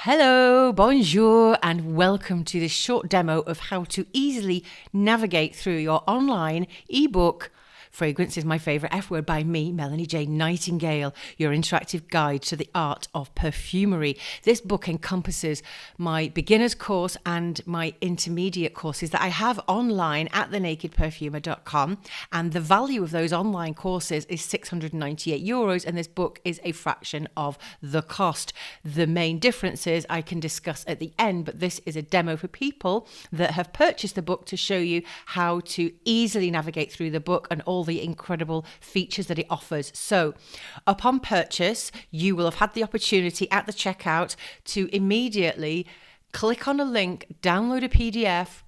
Hello, bonjour, and welcome to this short demo of how to easily navigate through your online ebook. Fragrance is my favourite F word by me, Melanie Jane Nightingale, your interactive guide to the art of perfumery. This book encompasses my beginner's course and my intermediate courses that I have online at thenakedperfumer.com, and the value of those online courses is €698, and this book is a fraction of the cost. The main differences I can discuss at the end, but this is a demo for people that have purchased the book to show you how to easily navigate through the book and all the incredible features that it offers. So upon purchase, you will have had the opportunity at the checkout to immediately click on a link, download a PDF.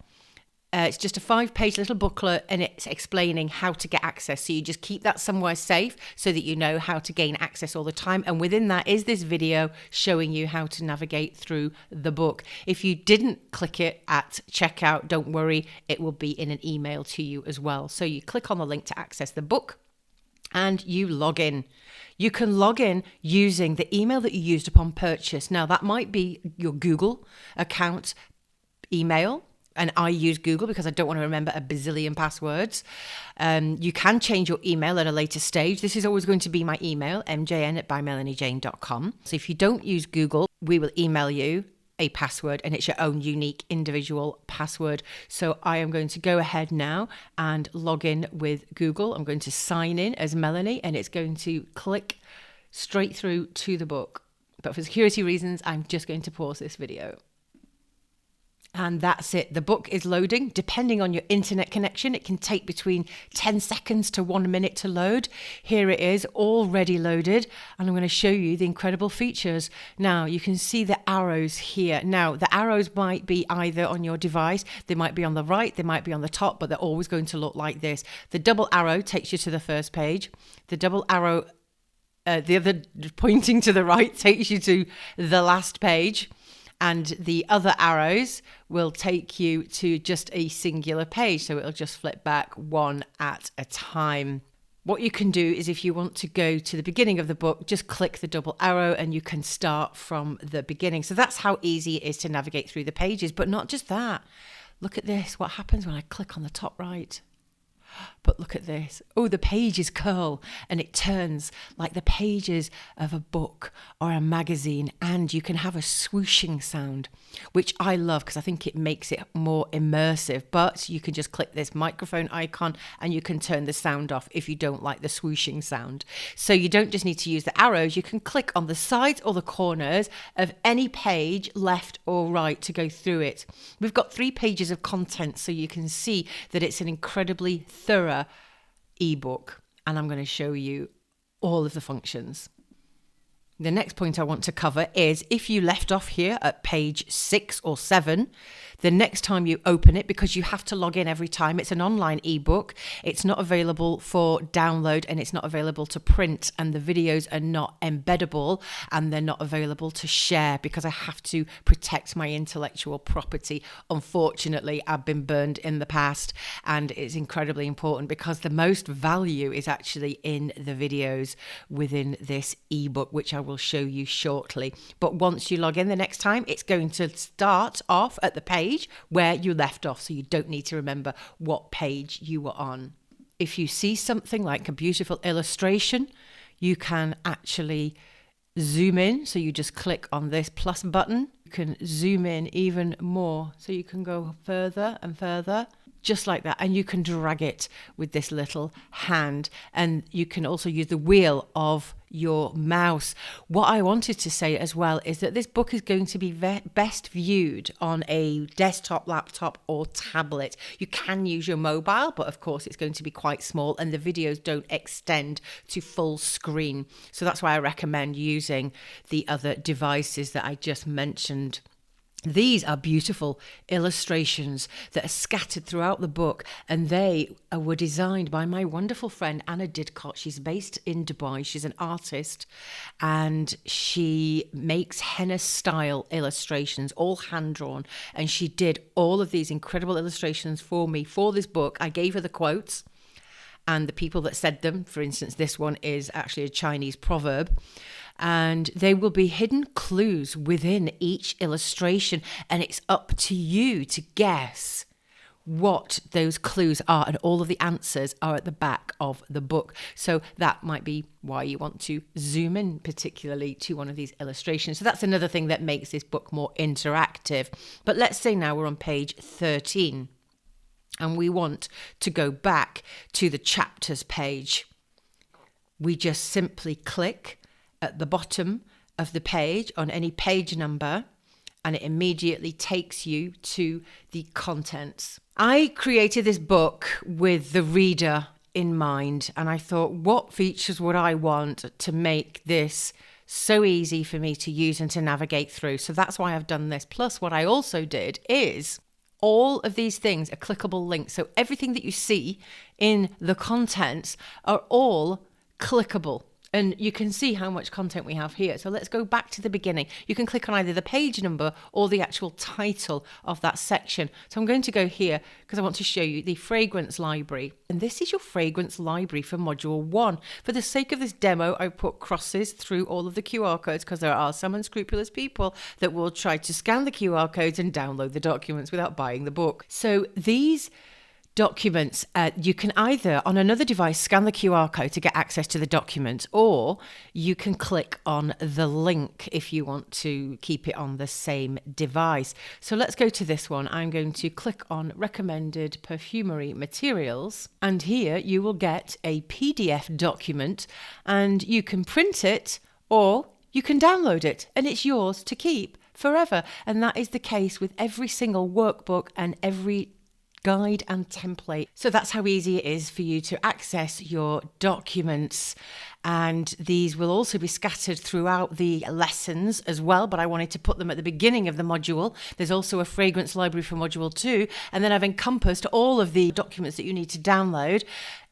It's just a 5-page little booklet, and it's explaining how to get access. So you just keep that somewhere safe so that you know how to gain access all the time. And within that is this video showing you how to navigate through the book. If you didn't click it at checkout, don't worry, it will be in an email to you as well. So you click on the link to access the book and you log in. You can log in using the email that you used upon purchase. Now, that might be your Google account email. And I use Google because I don't want to remember a bazillion passwords. You can change your email at a later stage. This is always going to be my email, mjn@bymelaniejane.com. So if you don't use Google, we will email you a password, and it's your own unique individual password. So I am going to go ahead now and log in with Google. I'm going to sign in as Melanie, and it's going to click straight through to the book. But for security reasons, I'm just going to pause this video. And that's it. The book is loading. Depending on your internet connection, it can take between 10 seconds to 1 minute to load. Here it is, already loaded. And I'm going to show you the incredible features. Now, you can see the arrows here. Now, the arrows might be either on your device, they might be on the right, they might be on the top, but they're always going to look like this. The double arrow takes you to the first page. The double arrow, the other pointing to the right, takes you to the last page. And the other arrows will take you to just a singular page. So it'll just flip back one at a time. What you can do is, if you want to go to the beginning of the book, just click the double arrow and you can start from the beginning. So that's how easy it is to navigate through the pages. But not just that. Look at this. What happens when I click on the top right? But look at this. Oh, the pages curl and it turns like the pages of a book or a magazine, and you can have a swooshing sound, which I love because I think it makes it more immersive. But you can just click this microphone icon and you can turn the sound off if you don't like the swooshing sound. So you don't just need to use the arrows, you can click on the sides or the corners of any page, left or right, to go through it. We've got 3 pages of content, so you can see that it's an incredibly thorough ebook, and I'm going to show you all of the functions. The next point I want to cover is, if you left off here at page 6 or 7, the next time you open it, because you have to log in every time, it's an online ebook, it's not available for download and it's not available to print, and the videos are not embeddable and they're not available to share because I have to protect my intellectual property. Unfortunately, I've been burned in the past, and it's incredibly important because the most value is actually in the videos within this ebook, which I will show you shortly. But once you log in the next time, it's going to start off at the page where you left off, so you don't need to remember what page you were on. If you see something like a beautiful illustration, you can actually zoom in. So you just click on this plus button. You can zoom in even more, so you can go further and further, just like that, and you can drag it with this little hand, and you can also use the wheel of your mouse. What I wanted to say as well is that this book is going to be best viewed on a desktop, laptop or tablet. You can use your mobile, but of course it's going to be quite small and the videos don't extend to full screen. So that's why I recommend using the other devices that I just mentioned. These are beautiful illustrations that are scattered throughout the book, and they were designed by my wonderful friend Anna Didcott. She's based in Dubai. She's an artist, and she makes henna style illustrations, all hand drawn, and she did all of these incredible illustrations for me for this book. I gave her the quotes and the people that said them. For instance, this one is actually a Chinese proverb. and they will be hidden clues within each illustration, and it's up to you to guess what those clues are, and all of the answers are at the back of the book. So that might be why you want to zoom in particularly to one of these illustrations. So that's another thing that makes this book more interactive. But let's say now we're on page 13 and we want to go back to the chapters page. We just simply click at the bottom of the page on any page number, and it immediately takes you to the contents. I created this book with the reader in mind, and I thought, what features would I want to make this so easy for me to use and to navigate through? So that's why I've done this. Plus, what I also did is all of these things are clickable links. So everything that you see in the contents are all clickable. And you can see how much content we have here. So let's go back to the beginning. You can click on either the page number or the actual title of that section. So I'm going to go here because I want to show you the fragrance library. And this is your fragrance library for module 1. For the sake of this demo, I put crosses through all of the QR codes because there are some unscrupulous people that will try to scan the QR codes and download the documents without buying the book. So these documents, you can either on another device scan the QR code to get access to the document, or you can click on the link if you want to keep it on the same device. So let's go to this one. I'm going to click on recommended perfumery materials, and here you will get a PDF document, and you can print it or you can download it, and it's yours to keep forever. And that is the case with every single workbook and every guide and template. So that's how easy it is for you to access your documents. And these will also be scattered throughout the lessons as well, but I wanted to put them at the beginning of the module. There's also a fragrance library for module 2, and then I've encompassed all of the documents that you need to download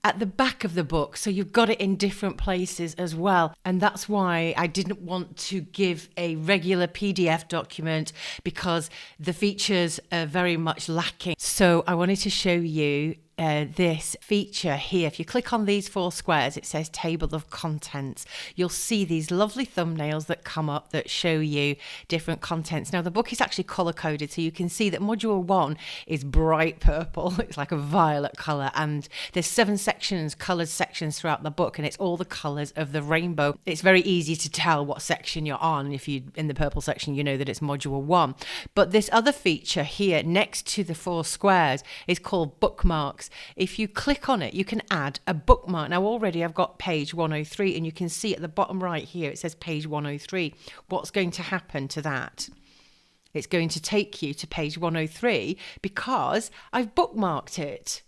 at the back of the book, so you've got it in different places as well. And that's why I didn't want to give a regular PDF document, because the features are very much lacking. So I wanted to show you this feature here. If you click on these 4 squares, it says table of contents. You'll see these lovely thumbnails that come up that show you different contents. Now the book is actually color coded, so you can see that module 1 is bright purple. It's like a violet color, and there's 7 sections, colored sections throughout the book, and it's all the colors of the rainbow. It's very easy to tell what section you're on. If you're in the purple section, you know that it's module 1. But this other feature here next to the 4 squares is called bookmarks. If you click on it, you can add a bookmark. Now already I've got page 103, and you can see at the bottom right here, it says page 103. What's going to happen to that? It's going to take you to page 103 because I've bookmarked it.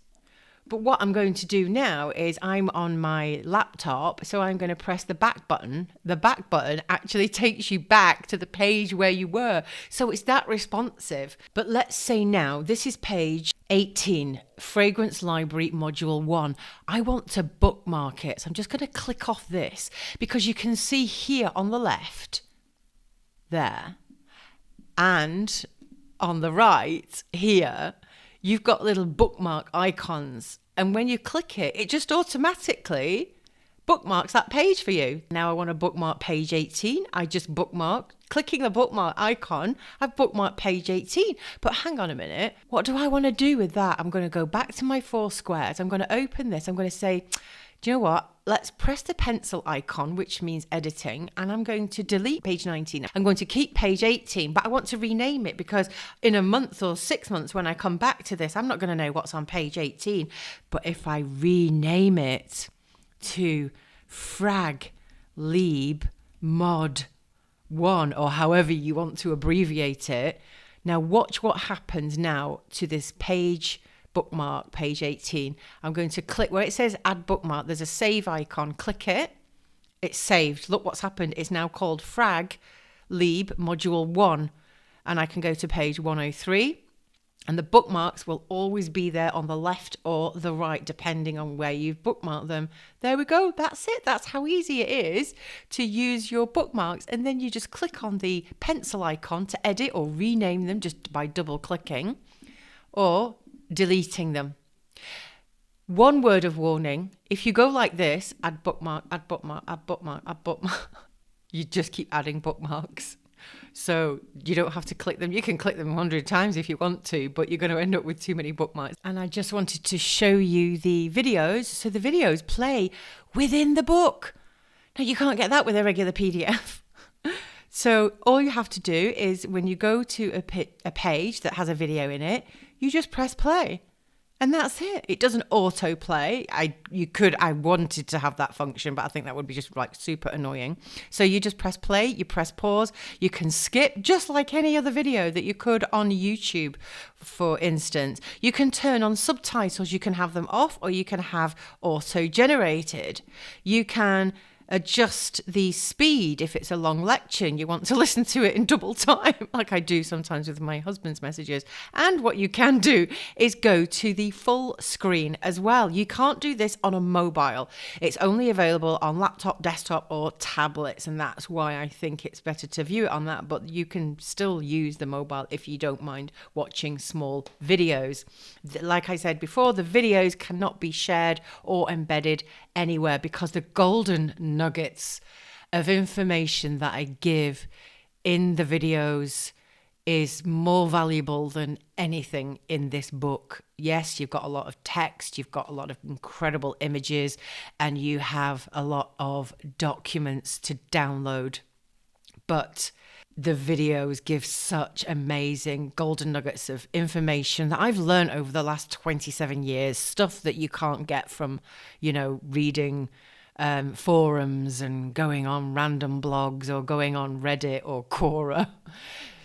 But what I'm going to do now is I'm on my laptop, so I'm going to press the back button. The back button actually takes you back to the page where you were. So it's that responsive. But let's say now, this is page 18, Fragrance Library Module 1. I want to bookmark it. So I'm just going to click off this, because you can see here on the left, there, and on the right here, you've got little bookmark icons. And when you click it, it just automatically bookmarks that page for you. Now I want to bookmark page 18. I just bookmarked. Clicking the bookmark icon, I've bookmarked page 18. But hang on a minute. What do I want to do with that? I'm going to go back to my 4 squares. I'm going to open this. I'm going to say, do you know what? Let's press the pencil icon, which means editing, and I'm going to delete page 19. I'm going to keep page 18, but I want to rename it, because in a month or 6 months when I come back to this, I'm not going to know what's on page 18. But if I rename it to Frag Lieb Mod 1, or however you want to abbreviate it, now watch what happens now to this page bookmark, page 18. I'm going to click where it says add bookmark. There's a save icon. Click it. It's saved. Look what's happened. It's now called Frag Lieb Module 1. And I can go to page 103. And the bookmarks will always be there on the left or the right, depending on where you've bookmarked them. There we go. That's it. That's how easy it is to use your bookmarks. And then you just click on the pencil icon to edit or rename them just by double clicking, or deleting them. One word of warning: if you go like this, add bookmark, add bookmark, add bookmark, add bookmark, You just keep adding bookmarks. So you don't have to click them. You can click them 100 times if you want to, but you're going to end up with too many bookmarks. And I just wanted to show you the videos. So the videos play within the book. Now, you can't get that with a regular PDF. So all you have to do is when you go to a page that has a video in it, you just press play. And that's it. It doesn't autoplay. I wanted to have that function, but I think that would be just like super annoying. So you just press play, you press pause, you can skip just like any other video that you could on YouTube, for instance. You can turn on subtitles, you can have them off, or you can have auto-generated. You can adjust the speed if it's a long lecture and you want to listen to it in double time, like I do sometimes with my husband's messages. And what you can do is go to the full screen as well. You can't do this on a mobile. It's only available on laptop, desktop, or tablets, and that's why I think it's better to view it on that. But you can still use the mobile if you don't mind watching small videos. Like I said before, the videos cannot be shared or embedded anywhere because the golden nuggets of information that I give in the videos is more valuable than anything in this book. Yes, you've got a lot of text, you've got a lot of incredible images, and you have a lot of documents to download. But the videos give such amazing golden nuggets of information that I've learned over the last 27 years, stuff that you can't get from, reading forums and going on random blogs or going on Reddit or Quora.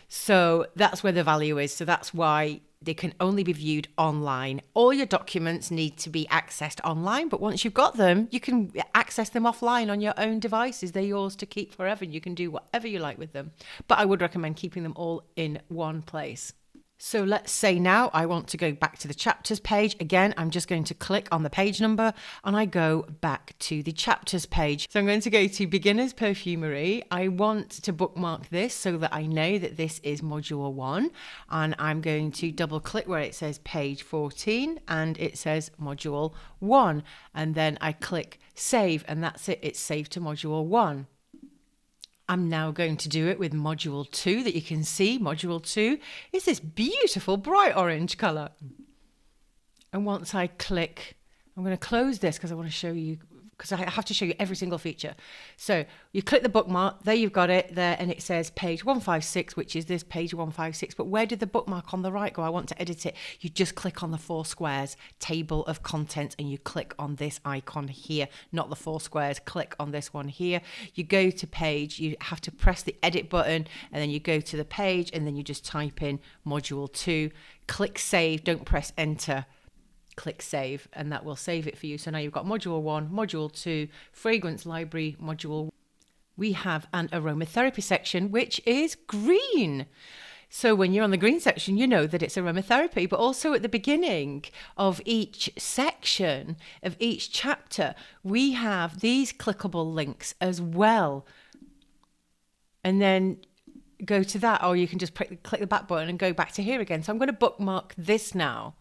So that's where the value is. So that's why they can only be viewed online. All your documents need to be accessed online, but once you've got them, you can access them offline on your own devices. They're yours to keep forever. You can do whatever you like with them. But I would recommend keeping them all in one place. So let's say now I want to go back to the chapters page. Again, I'm just going to click on the page number and I go back to the chapters page. So I'm going to go to Beginner's Perfumery. I want to bookmark this so that I know that this is module 1. And I'm going to double click where it says page 14 and it says module 1. And then I click save and that's it. It's saved to module 1. I'm now going to do it with module 2 that you can see. Module 2 is this beautiful bright orange color. And once I click, I'm going to close this because I want to show you, because I have to show you every single feature. So you click the bookmark, there you've got it there, and it says page 156, which is this page 156. But where did the bookmark on the right go? I want to edit it. You just click on the 4 squares, table of contents, and you click on this icon here, not the 4 squares. Click on this one here. You go to page, you have to press the edit button, and then you go to the page, and then you just type in module 2, click save, don't press enter. Click save and that will save it for you. So now you've got module 1, module 2, fragrance library, module. We have an aromatherapy section, which is green. So when you're on the green section, you know that it's aromatherapy, but also at the beginning of each section, of each chapter, we have these clickable links as well. And then go to that, or you can just click the back button and go back to here again. So I'm going to bookmark this now.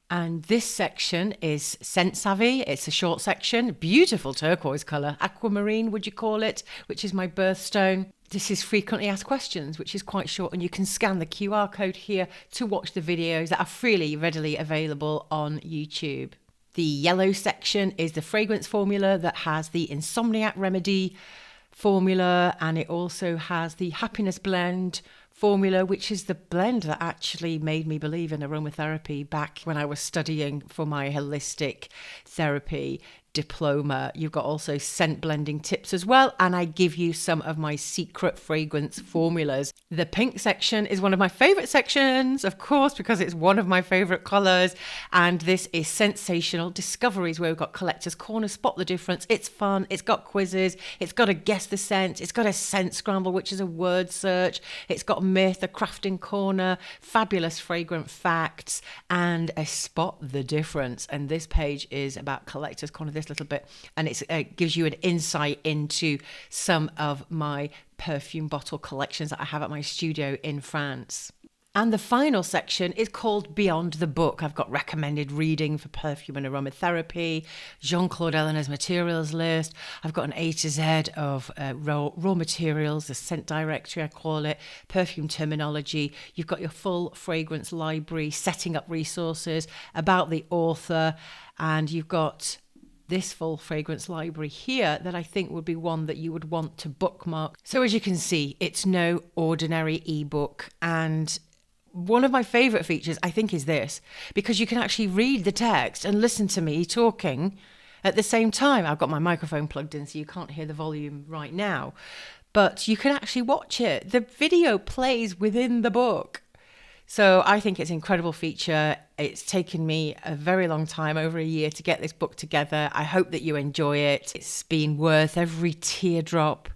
And this section is Scent Savvy. It's a short section, beautiful turquoise colour, aquamarine would you call it, which is my birthstone. This is frequently asked questions, which is quite short, and you can scan the QR code here to watch the videos that are freely, readily available on YouTube. The yellow section is the fragrance formula that has the insomniac remedy formula, and it also has the happiness blend formula, which is the blend that actually made me believe in aromatherapy back when I was studying for my holistic therapy diploma. You've got also scent blending tips as well, and I give you some of my secret fragrance formulas. The pink section is one of my favorite sections, of course, because it's one of my favorite colors, and this is sensational discoveries, where we've got collector's corner, spot the difference. It's fun, it's got quizzes, it's got a guess the scent, it's got a scent scramble, which is a word search, it's got myth, a crafting corner, fabulous fragrant facts, and a spot the difference. And this page is about collector's corner, this little bit, and it gives you an insight into some of my perfume bottle collections that I have at my studio in France. And the final section is called Beyond the Book. I've got recommended reading for perfume and aromatherapy, Jean-Claude Eleanor's materials list. I've got an A to Z of raw materials, the scent directory, I call it, perfume terminology. You've got your full fragrance library, setting up resources about the author, and you've got this full fragrance library here that I think would be one that you would want to bookmark. So as you can see, it's no ordinary ebook, and one of my favorite features, I think, is this, because you can actually read the text and listen to me talking at the same time. I've got my microphone plugged in, so you can't hear the volume right now, but you can actually watch it. The video plays within the book. So I think it's an incredible feature. It's taken me a very long time, over a year, to get this book together. I hope that you enjoy it. It's been worth every teardrop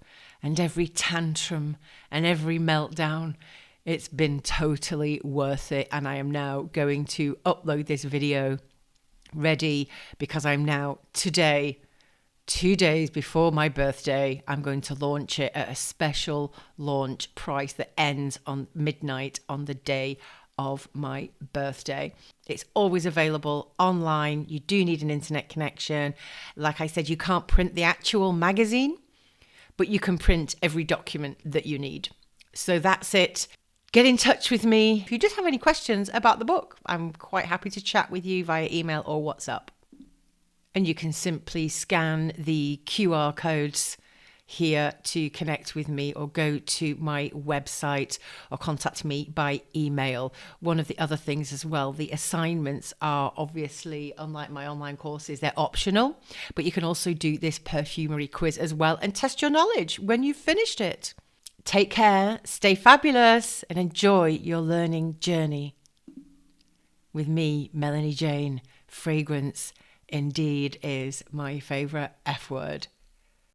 and every tantrum and every meltdown. It's been totally worth it, and I am now going to upload this video ready because I'm now today, 2 days before my birthday, I'm going to launch it at a special launch price that ends on midnight on the day of my birthday. It's always available online. You do need an internet connection. Like I said, you can't print the actual magazine, but you can print every document that you need. So that's it. Get in touch with me if you just have any questions about the book. I'm quite happy to chat with you via email or WhatsApp. And you can simply scan the QR codes here to connect with me, or go to my website, or contact me by email. One of the other things as well, the assignments are obviously, unlike my online courses, they're optional, but you can also do this Perfumery quiz as well and test your knowledge when you've finished it. Take care, stay fabulous, and enjoy your learning journey. With me, Melanie Jane, fragrance indeed is my favourite F word.